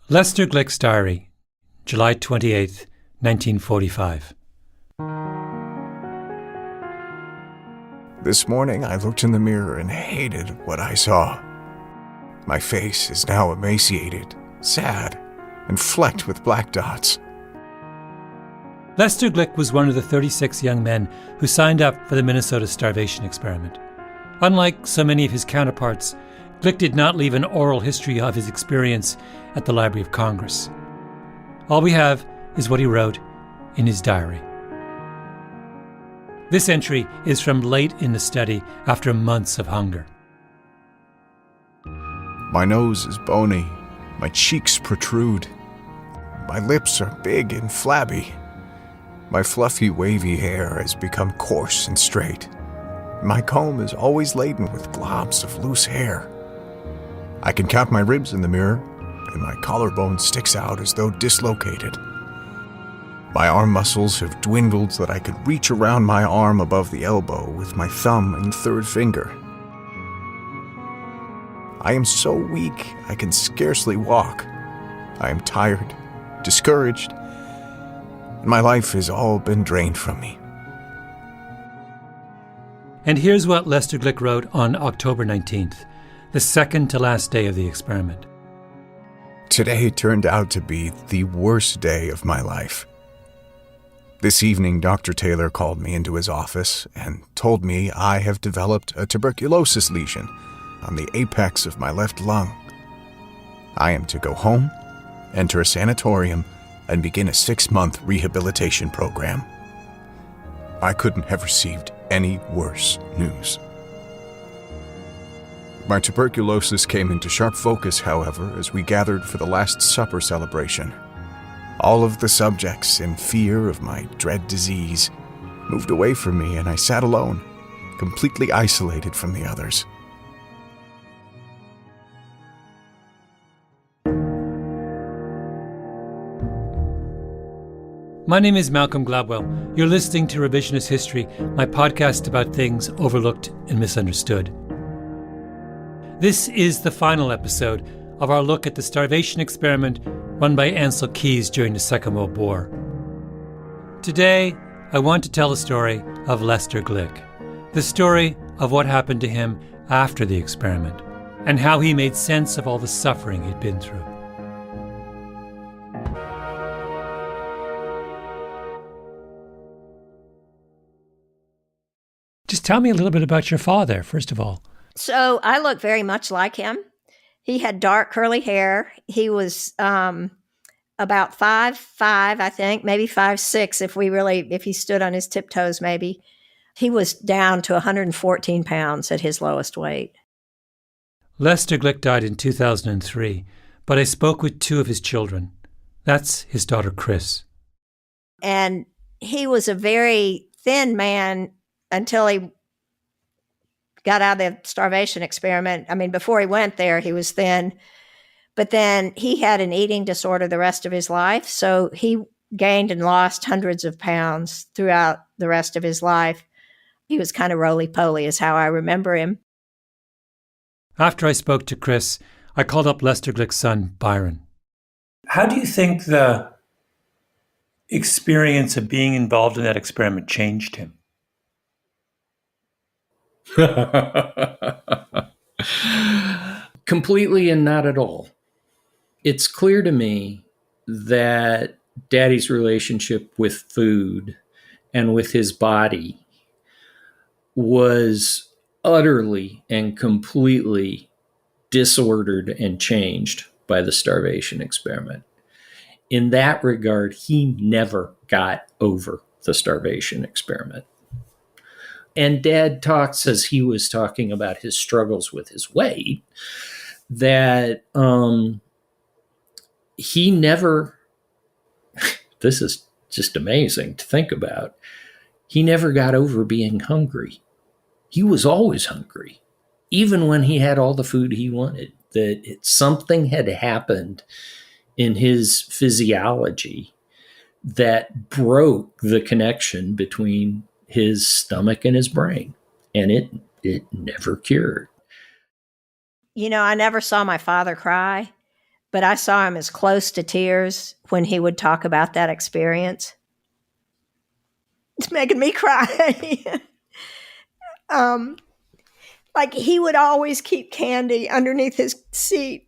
Lester Glick's Diary, July 28, 1945. This morning I looked in the mirror and hated what I saw. My face is now emaciated, sad, and flecked with black dots. Lester Glick was one of the 36 young men who signed up for the Minnesota starvation experiment. Unlike so many of his counterparts, Glick did not leave an oral history of his experience at the Library of Congress. All we have is what he wrote in his diary. This entry is from late in the study after months of hunger. My nose is bony, my cheeks protrude, my lips are big and flabby. My fluffy, wavy hair has become coarse and straight. My comb is always laden with globs of loose hair. I can count my ribs in the mirror, and my collarbone sticks out as though dislocated. My arm muscles have dwindled so that I could reach around my arm above the elbow with my thumb and third finger. I am so weak I can scarcely walk. I am tired, discouraged, and my life has all been drained from me. And here's what Lester Glick wrote on October 19th, the second to last day of the experiment. Today turned out to be the worst day of my life. This evening, Dr. Taylor called me into his office and told me I have developed a tuberculosis lesion on the apex of my left lung. I am to go home, enter a sanatorium, and begin a 6-month rehabilitation program. I couldn't have received any worse news. My tuberculosis came into sharp focus, however, as we gathered for the Last Supper celebration. All of the subjects, in fear of my dread disease, moved away from me, and I sat alone, completely isolated from the others. My name is Malcolm Gladwell. You're listening to Revisionist History, my podcast about things overlooked and misunderstood. This is the final episode of our look at the starvation experiment run by Ancel Keys during the Second World War. Today, I want to tell the story of Lester Glick, the story of what happened to him after the experiment, and how he made sense of all the suffering he'd been through. Just tell me a little bit about your father, first of all. So I look very much like him. He had dark curly hair. He was about 5'5", I think, maybe 5'6", if he stood on his tiptoes, maybe. He was down to 114 pounds at his lowest weight. Lester Glick died in 2003, but I spoke with 2 of his children. That's his daughter, Chris. And he was a very thin man until he got out of the starvation experiment. I mean, before he went there, he was thin. But then he had an eating disorder the rest of his life. So he gained and lost hundreds of pounds throughout the rest of his life. He was kind of roly-poly is how I remember him. After I spoke to Chris, I called up Lester Glick's son, Byron. How do you think the experience of being involved in that experiment changed him? Completely and not at all. It's clear to me that Daddy's relationship with food and with his body was utterly and completely disordered and changed by the starvation experiment. In that regard, he never got over the starvation experiment. And Dad talks, as he was talking about his struggles with his weight, that he never, this is just amazing to think about, he never got over being hungry. He was always hungry, even when he had all the food he wanted, that something had happened in his physiology that broke the connection between his stomach and his brain, and it never cured. You know, I never saw my father cry, but I saw him as close to tears when he would talk about that experience. It's making me cry. Like he would always keep candy underneath his seat,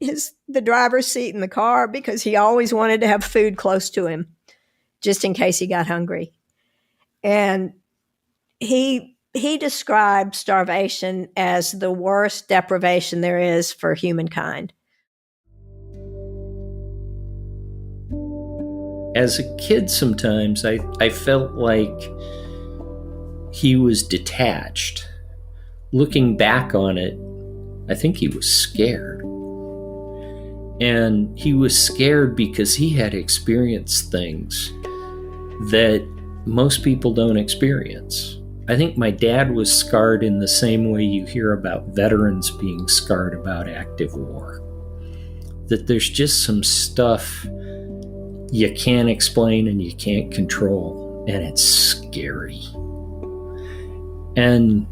the driver's seat in the car, because he always wanted to have food close to him, just in case he got hungry. And he described starvation as the worst deprivation there is for humankind. As a kid, sometimes I felt like he was detached. Looking back on it, I think he was scared. And he was scared because he had experienced things that most people don't experience. I think my dad was scarred in the same way you hear about veterans being scarred about active war. That there's just some stuff you can't explain and you can't control, and it's scary. And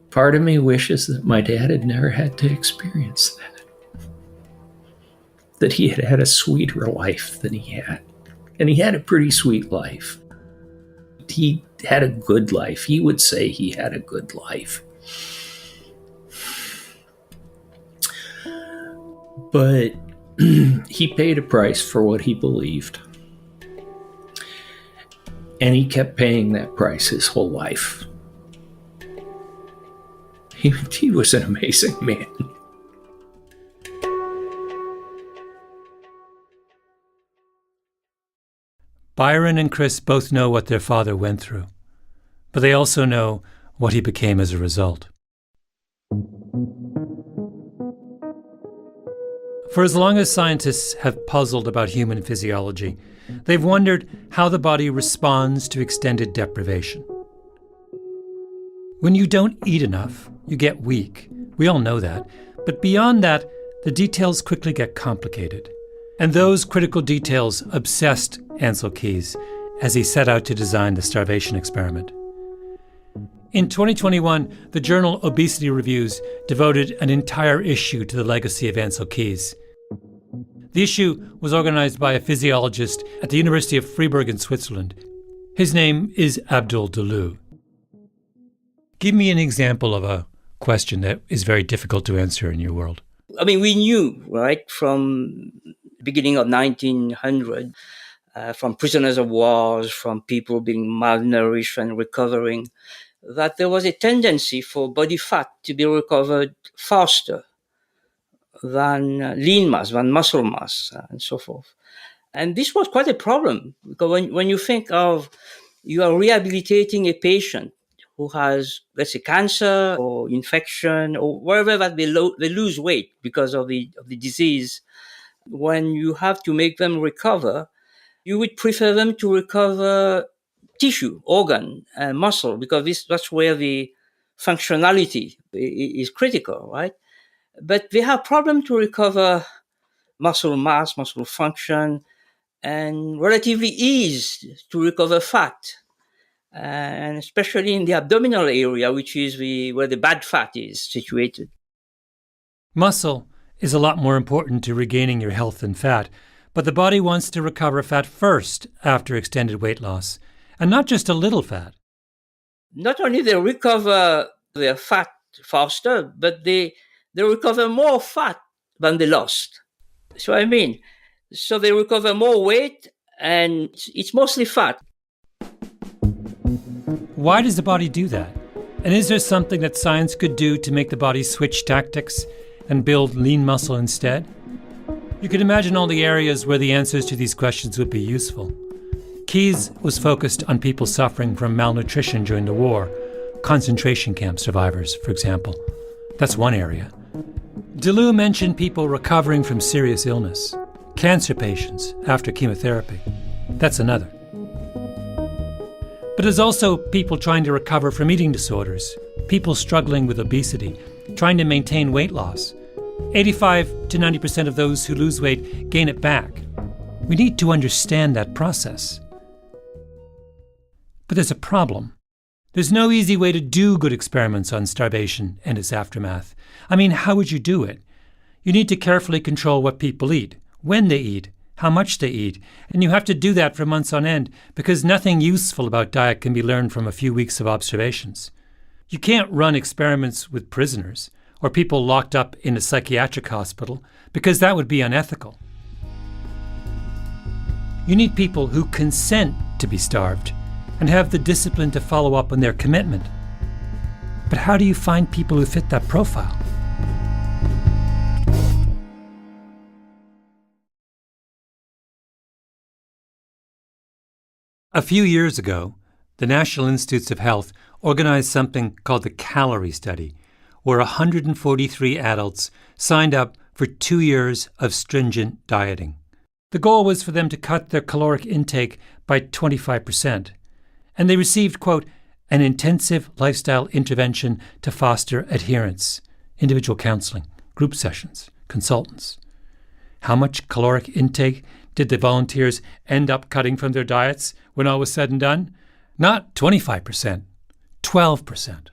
part of me wishes that my dad had never had to experience that. That he had had a sweeter life than he had. And he had a pretty sweet life. He had a good life. He would say he had a good life. But he paid a price for what he believed. And he kept paying that price his whole life. He was an amazing man. Byron and Chris both know what their father went through, but they also know what he became as a result. For as long as scientists have puzzled about human physiology, they've wondered how the body responds to extended deprivation. When you don't eat enough, you get weak. We all know that. But beyond that, the details quickly get complicated. And those critical details obsessed Ancel Keys as he set out to design the starvation experiment. In 2021, the journal Obesity Reviews devoted an entire issue to the legacy of Ancel Keys. The issue was organized by a physiologist at the University of Freiburg in Switzerland. His name is Abdul Dalou. Give me an example of a question that is very difficult to answer in your world. I mean, we knew, right, from the beginning of 1900, from prisoners of wars, from people being malnourished and recovering, that there was a tendency for body fat to be recovered faster than lean mass, than muscle mass, and so forth. And this was quite a problem, because when you think of you are rehabilitating a patient who has, let's say, cancer or infection or wherever that they lose weight because of the disease, when you have to make them recover, you would prefer them to recover tissue, organ, and muscle, because that's where the functionality is critical, right? But they have problem to recover muscle mass, muscle function, and relatively easy to recover fat. And especially in the abdominal area, which is where the bad fat is situated. Muscle is a lot more important to regaining your health than fat, but the body wants to recover fat first after extended weight loss, and not just a little fat. Not only they recover their fat faster, but they recover more fat than they lost. So so they recover more weight, and it's mostly fat. Why does the body do that? And is there something that science could do to make the body switch tactics and build lean muscle instead? You can imagine all the areas where the answers to these questions would be useful. Keys was focused on people suffering from malnutrition during the war, concentration camp survivors, for example. That's one area. Dalou mentioned people recovering from serious illness, cancer patients after chemotherapy. That's another. But there's also people trying to recover from eating disorders, people struggling with obesity, trying to maintain weight loss. 85 to 90% of those who lose weight gain it back. We need to understand that process. But there's a problem. There's no easy way to do good experiments on starvation and its aftermath. I mean, how would you do it? You need to carefully control what people eat, when they eat, how much they eat, and you have to do that for months on end because nothing useful about diet can be learned from a few weeks of observations. You can't run experiments with prisoners or people locked up in a psychiatric hospital because that would be unethical. You need people who consent to be starved and have the discipline to follow up on their commitment. But how do you find people who fit that profile? A few years ago, the National Institutes of Health organized something called the Calorie Study, where 143 adults signed up for 2 years of stringent dieting. The goal was for them to cut their caloric intake by 25%, and they received, quote, an intensive lifestyle intervention to foster adherence, individual counseling, group sessions, consultants. How much caloric intake did the volunteers end up cutting from their diets when all was said and done? Not 25%, 12%.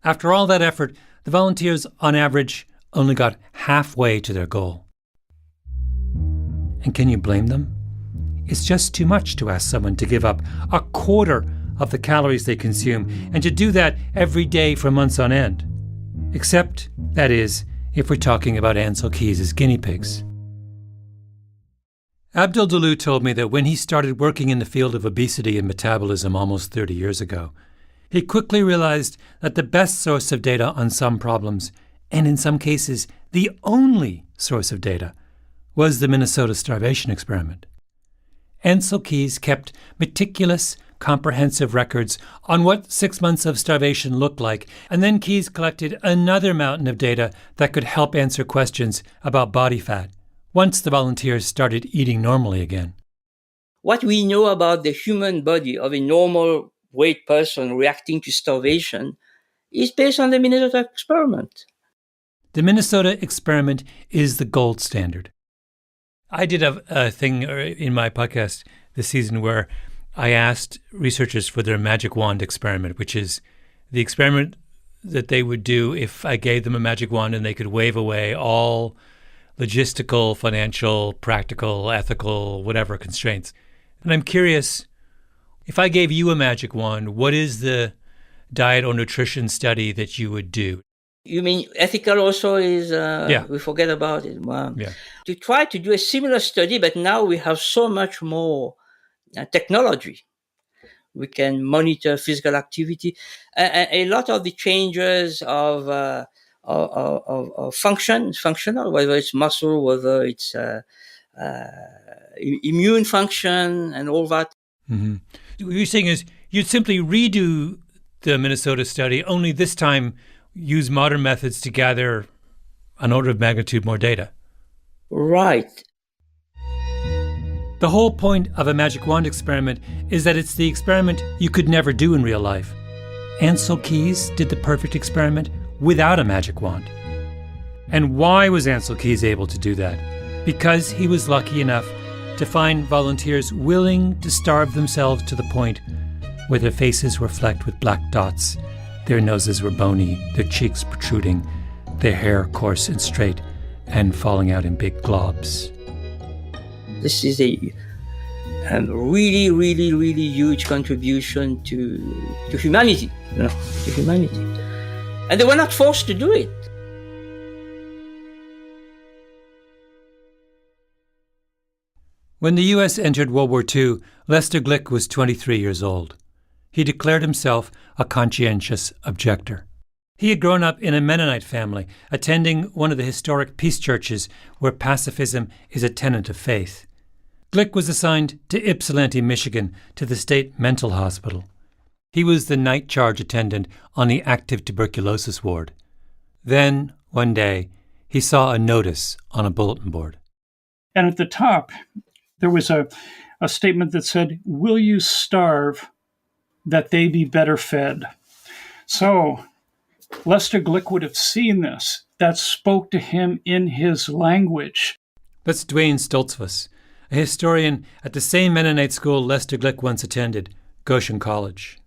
After all that effort, the volunteers, on average, only got halfway to their goal. And can you blame them? It's just too much to ask someone to give up a quarter of the calories they consume and to do that every day for months on end. Except, that is, if we're talking about Ancel Keys' guinea pigs. Abdul Dalou told me that when he started working in the field of obesity and metabolism almost 30 years ago, he quickly realized that the best source of data on some problems, and in some cases the only source of data, was the Minnesota starvation experiment. Ancel Keys kept meticulous, comprehensive records on what 6 months of starvation looked like, and then Keys collected another mountain of data that could help answer questions about body fat once the volunteers started eating normally again. What we know about the human body of a normal weight person reacting to starvation is based on the Minnesota experiment. The Minnesota experiment is the gold standard. I did a thing in my podcast this season where I asked researchers for their magic wand experiment, which is the experiment that they would do if I gave them a magic wand and they could wave away all logistical, financial, practical, ethical, whatever constraints. And I'm curious, if I gave you a magic wand, what is the diet or nutrition study that you would do? You mean ethical also is, Yeah. we forget about it. Wow. Yeah. To try to do a similar study, but now we have so much more technology. We can monitor physical activity. A lot of the changes of functional, whether it's muscle, whether it's immune function and all that. Mm-hmm. What you're saying is you'd simply redo the Minnesota study, only this time use modern methods to gather an order of magnitude more data. Right. The whole point of a magic wand experiment is that it's the experiment you could never do in real life. Ancel Keys did the perfect experiment without a magic wand. And why was Ancel Keys able to do that? Because he was lucky enough to find volunteers willing to starve themselves to the point where their faces were flecked with black dots, their noses were bony, their cheeks protruding, their hair coarse and straight, and falling out in big globs. This is a really, really, really huge contribution to humanity, to humanity. And they were not forced to do it. When the U.S. entered World War II, Lester Glick was 23 years old. He declared himself a conscientious objector. He had grown up in a Mennonite family, attending one of the historic peace churches where pacifism is a tenet of faith. Glick was assigned to Ypsilanti, Michigan, to the state mental hospital. He was the night charge attendant on the active tuberculosis ward. Then, one day, he saw a notice on a bulletin board. And at the top, there was a statement that said, "Will you starve that they be better fed?" So Lester Glick would have seen this. That spoke to him in his language. That's Dwayne Stoltzfus, a historian at the same Mennonite school Lester Glick once attended, Goshen College.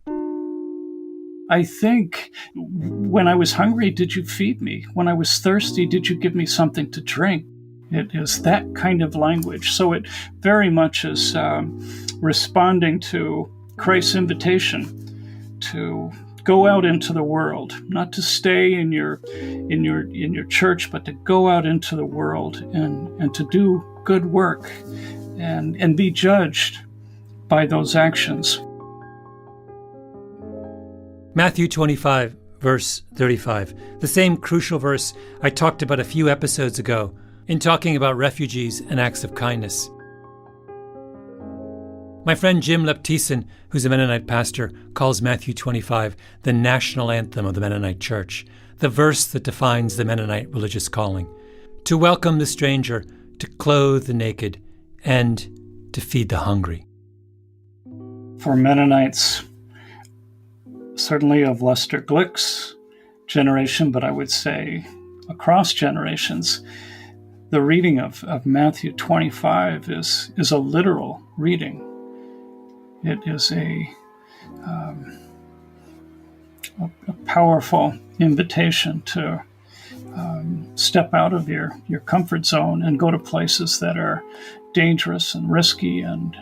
I think, when I was hungry, did you feed me? When I was thirsty, did you give me something to drink? It is that kind of language. So it very much is responding to Christ's invitation to go out into the world, not to stay in your church, but to go out into the world and to do good work and be judged by those actions. Matthew 25, verse 35, the same crucial verse I talked about a few episodes ago in talking about refugees and acts of kindness. My friend Jim Leptison, who's a Mennonite pastor, calls Matthew 25 the national anthem of the Mennonite Church, the verse that defines the Mennonite religious calling: to welcome the stranger, to clothe the naked, and to feed the hungry. For Mennonites, certainly of Lester Glick's generation, but I would say across generations, the reading of Matthew 25 is a literal reading. It is a powerful invitation to step out of your comfort zone and go to places that are dangerous and risky and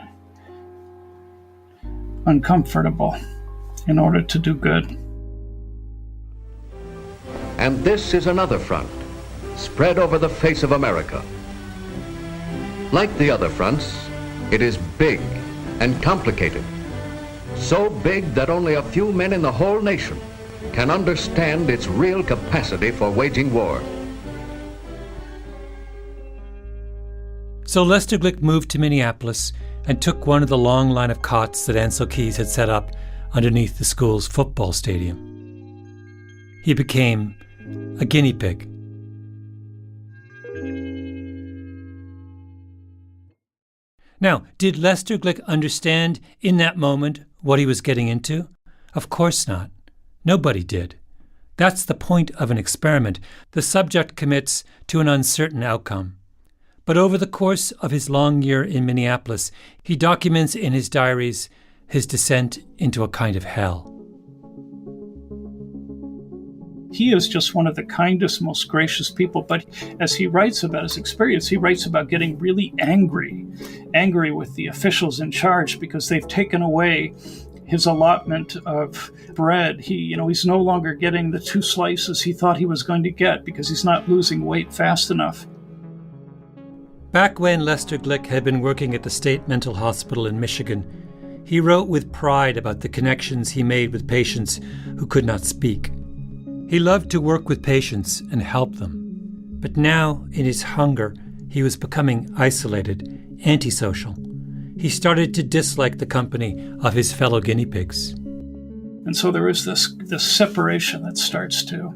uncomfortable in order to do good. And this is another front, spread over the face of America. Like the other fronts, it is big and complicated. So big that only a few men in the whole nation can understand its real capacity for waging war. So Lester Glick moved to Minneapolis and took one of the long line of cots that Ansel Keys had set up underneath the school's football stadium. He became a guinea pig. Now, did Lester Glick understand in that moment what he was getting into? Of course not. Nobody did. That's the point of an experiment. The subject commits to an uncertain outcome. But over the course of his long year in Minneapolis, he documents in his diaries his descent into a kind of hell. He is just one of the kindest, most gracious people. But as he writes about his experience, he writes about getting really angry with the officials in charge because they've taken away his allotment of bread. He's no longer getting the 2 slices he thought he was going to get because he's not losing weight fast enough. Back when Lester Glick had been working at the State Mental Hospital in Michigan, he wrote with pride about the connections he made with patients who could not speak. He loved to work with patients and help them. But now, in his hunger, he was becoming isolated, antisocial. He started to dislike the company of his fellow guinea pigs. And so there is this separation that starts to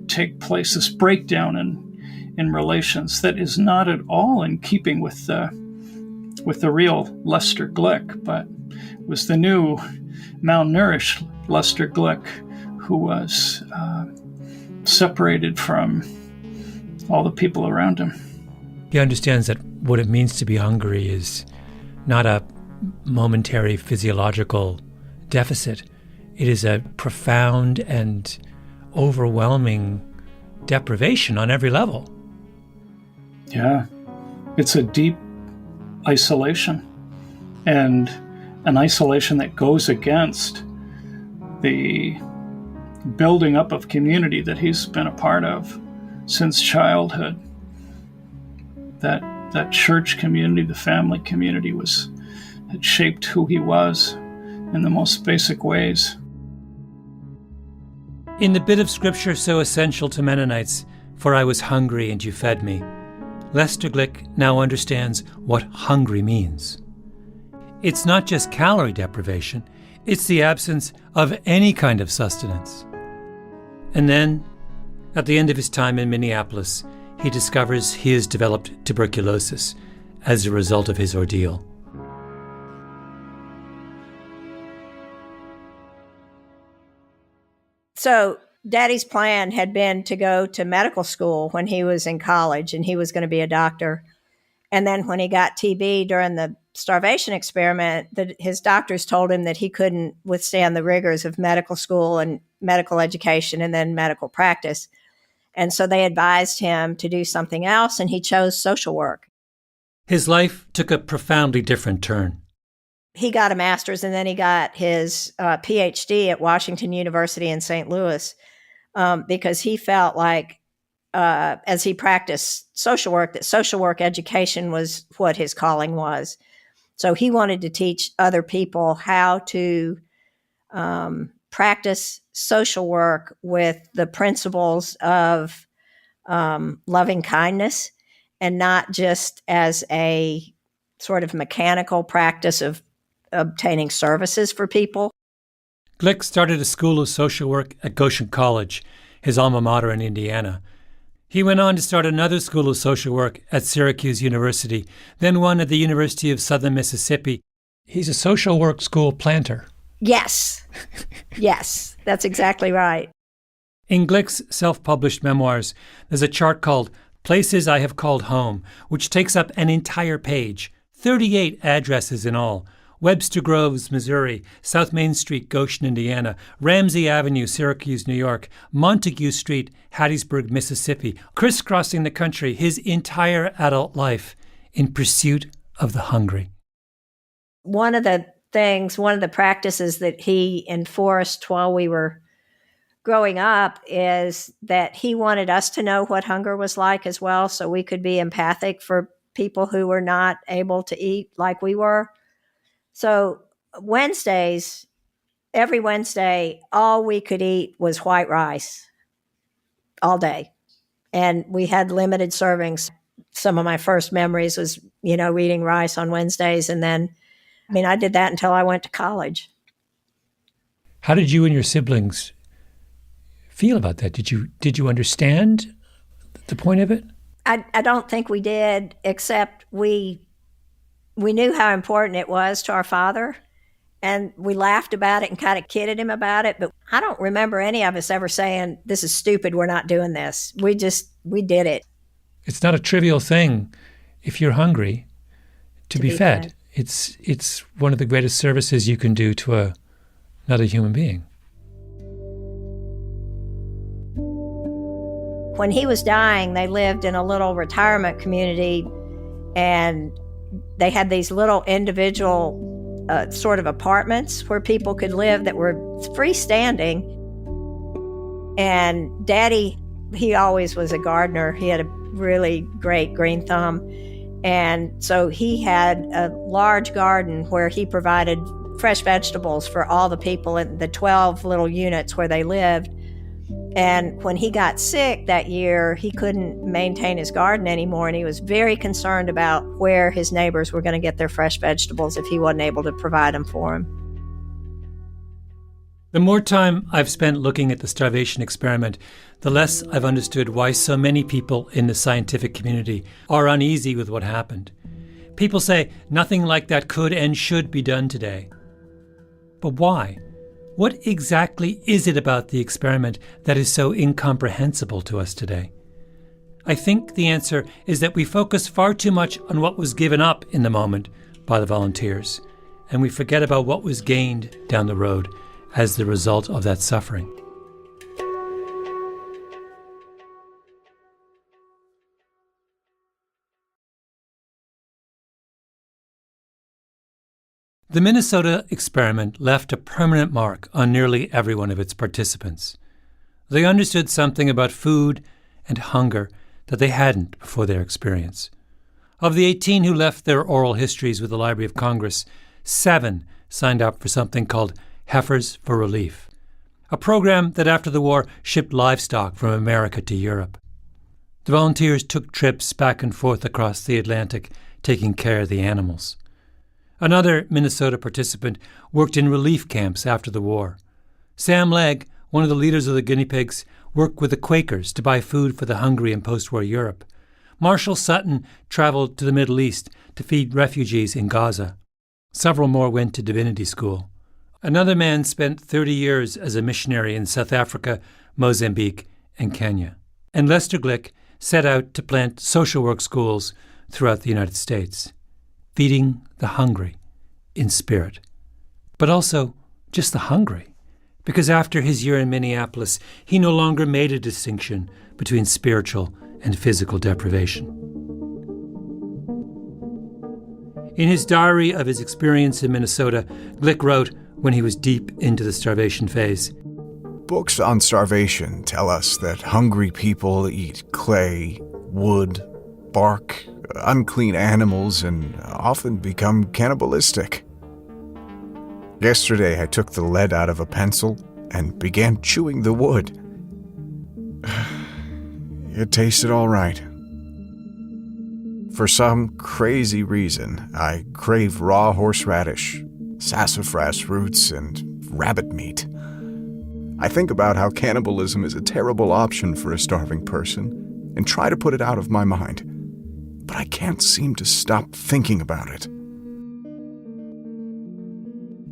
take place, this breakdown in relations that is not at all in keeping with the real Lester Glick, but was the new malnourished Lester Glick who was separated from all the people around him. He understands that what it means to be hungry is not a momentary physiological deficit. It is a profound and overwhelming deprivation on every level. Yeah, it's a deep isolation, and an isolation that goes against the building up of community that he's been a part of since childhood. That church community, the family community, had shaped who he was in the most basic ways. In the bit of scripture so essential to Mennonites, "For I was hungry and you fed me," Lester Glick now understands what hungry means. It's not just calorie deprivation, it's the absence of any kind of sustenance. And then, at the end of his time in Minneapolis, he discovers he has developed tuberculosis as a result of his ordeal. So Daddy's plan had been to go to medical school when he was in college, and he was going to be a doctor. And then when he got TB during the starvation experiment, his doctors told him that he couldn't withstand the rigors of medical school, and medical education and then medical practice. And so they advised him to do something else, and he chose social work. His life took a profoundly different turn. He got a master's, and then he got his PhD at Washington University in St. Louis because he felt like, as he practiced social work, that social work education was what his calling was. So he wanted to teach other people how to practice social work with the principles of loving kindness, and not just as a sort of mechanical practice of obtaining services for people. Glick started a school of social work at Goshen College, his alma mater in Indiana. He went on to start another school of social work at Syracuse University, then one at the University of Southern Mississippi. He's a social work school planter. Yes. Yes, that's exactly right. In Glick's self-published memoirs, there's a chart called Places I Have Called Home, which takes up an entire page, 38 addresses in all. Webster Groves, Missouri, South Main Street, Goshen, Indiana, Ramsey Avenue, Syracuse, New York, Montague Street, Hattiesburg, Mississippi, crisscrossing the country his entire adult life in pursuit of the hungry. One of the practices that he enforced while we were growing up is that he wanted us to know what hunger was like as well, so we could be empathic for people who were not able to eat like we were. So every Wednesday, all we could eat was white rice all day. And we had limited servings. Some of my first memories was, eating rice on Wednesdays. And then, I did that until I went to college. How did you and your siblings feel about that? Did you understand the point of it? I don't think we did, except we knew how important it was to our father, and we laughed about it and kind of kidded him about it. But I don't remember any of us ever saying, this is stupid, we're not doing this. We did it. It's not a trivial thing if you're hungry to be fed. It's one of the greatest services you can do to another human being. When he was dying, they lived in a little retirement community, and they had these little individual sort of apartments where people could live that were freestanding. And Daddy, he always was a gardener. He had a really great green thumb. And so he had a large garden where he provided fresh vegetables for all the people in the 12 little units where they lived. And when he got sick that year, he couldn't maintain his garden anymore, and he was very concerned about where his neighbors were going to get their fresh vegetables if he wasn't able to provide them for them. The more time I've spent looking at the starvation experiment, the less I've understood why so many people in the scientific community are uneasy with what happened. People say nothing like that could and should be done today. But why? What exactly is it about the experiment that is so incomprehensible to us today? I think the answer is that we focus far too much on what was given up in the moment by the volunteers, and we forget about what was gained down the road as the result of that suffering. The Minnesota experiment left a permanent mark on nearly every one of its participants. They understood something about food and hunger that they hadn't before their experience. Of the 18 who left their oral histories with the Library of Congress, 7 signed up for something called Heifers for Relief, a program that after the war shipped livestock from America to Europe. The volunteers took trips back and forth across the Atlantic, taking care of the animals. Another Minnesota participant worked in relief camps after the war. Sam Legg, one of the leaders of the guinea pigs, worked with the Quakers to buy food for the hungry in post-war Europe. Marshall Sutton traveled to the Middle East to feed refugees in Gaza. Several more went to divinity school. Another man spent 30 years as a missionary in South Africa, Mozambique, and Kenya. And Lester Glick set out to plant social work schools throughout the United States, feeding the hungry in spirit, but also just the hungry, because after his year in Minneapolis, he no longer made a distinction between spiritual and physical deprivation. In his diary of his experience in Minnesota, Glick wrote when he was deep into the starvation phase. Books on starvation tell us that hungry people eat clay, wood, bark, unclean animals, and often become cannibalistic. Yesterday, I took the lead out of a pencil and began chewing the wood. It tasted all right. For some crazy reason, I crave raw horseradish, sassafras roots, and rabbit meat. I think about how cannibalism is a terrible option for a starving person and try to put it out of my mind. But I can't seem to stop thinking about it.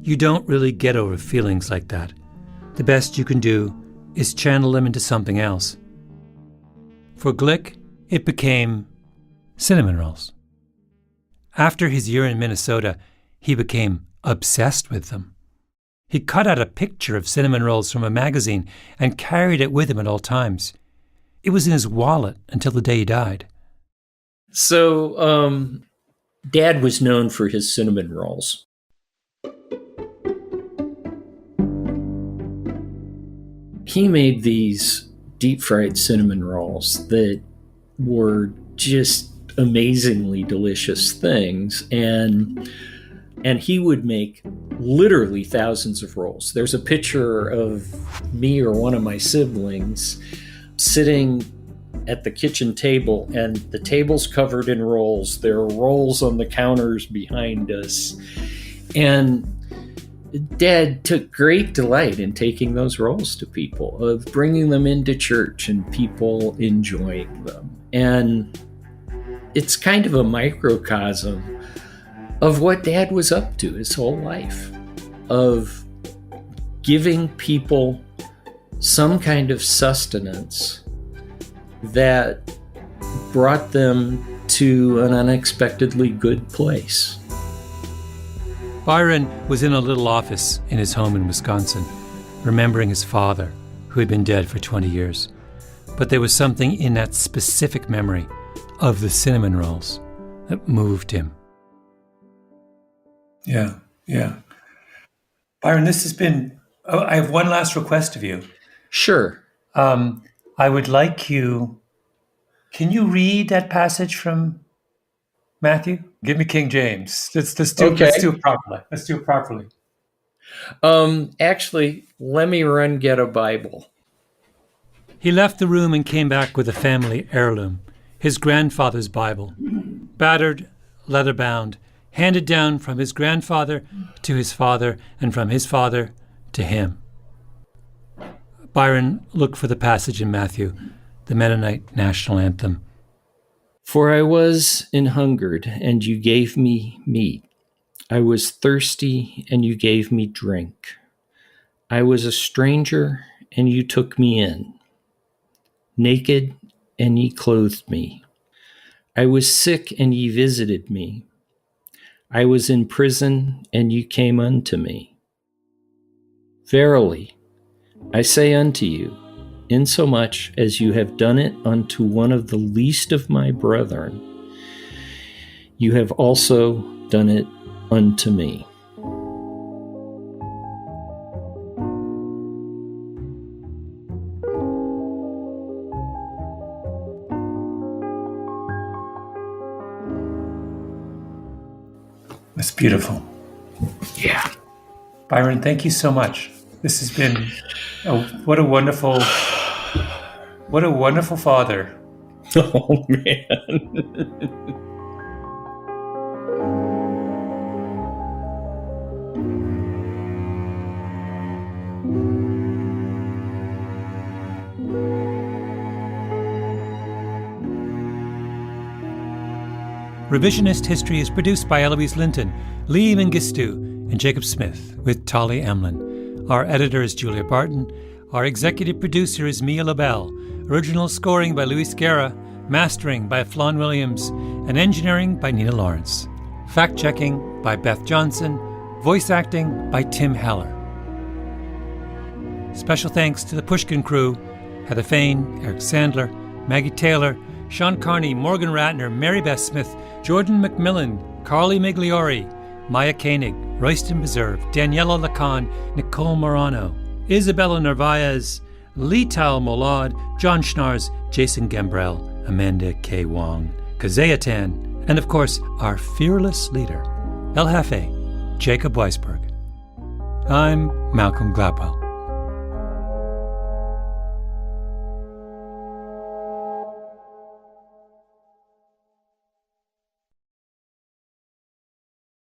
You don't really get over feelings like that. The best you can do is channel them into something else. For Glick, it became cinnamon rolls. After his year in Minnesota, he became obsessed with them. He cut out a picture of cinnamon rolls from a magazine and carried it with him at all times. It was in his wallet until the day he died. So, Dad was known for his cinnamon rolls. He made these deep-fried cinnamon rolls that were just amazingly delicious things, and he would make literally thousands of rolls. There's a picture of me or one of my siblings sitting at the kitchen table, and the table's covered in rolls. There are rolls on the counters behind us, and Dad took great delight in taking those rolls to people, of bringing them into church and people enjoying them. And it's kind of a microcosm of what Dad was up to his whole life, of giving people some kind of sustenance that brought them to an unexpectedly good place. Byron was in a little office in his home in Wisconsin, remembering his father, who had been dead for 20 years. But there was something in that specific memory of the cinnamon rolls that moved him. Yeah. Byron, this has been... Oh, I have one last request of you. Sure. I would like you... Can you read that passage from Matthew? Give me King James. Let's do it properly. Actually, let me run get a Bible. He left the room and came back with a family heirloom, his grandfather's Bible, battered, leather-bound, handed down from his grandfather to his father and from his father to him. Byron looked for the passage in Matthew, the Mennonite national anthem. For I was an hungered, and you gave me meat. I was thirsty, and you gave me drink. I was a stranger, and you took me in. Naked, and ye clothed me. I was sick, and ye visited me. I was in prison, and you came unto me. Verily, I say unto you, insomuch as you have done it unto one of the least of my brethren, you have also done it unto me. That's beautiful. Yeah. Byron, thank you so much. This has been what a wonderful father. Oh, man. Revisionist History is produced by Eloise Linton, Lee Mengistu, and Jacob Smith, with Tolly Emlyn. Our editor is Julia Barton. Our executive producer is Mia LaBelle. Original scoring by Luis Guerra, mastering by Flawn Williams, and engineering by Nina Lawrence. Fact-checking by Beth Johnson, voice acting by Tim Heller. Special thanks to the Pushkin crew, Heather Fain, Eric Sandler, Maggie Taylor, Sean Carney, Morgan Ratner, Mary Beth Smith, Jordan McMillan, Carly Migliori, Maya Koenig, Royston Beserve, Daniela Lacan, Nicole Morano, Isabella Narvaez, Lital Molad, John Schnars, Jason Gambrell, Amanda K. Wong, Kazea Tan, and of course, our fearless leader, El Jefe, Jacob Weisberg. I'm Malcolm Gladwell.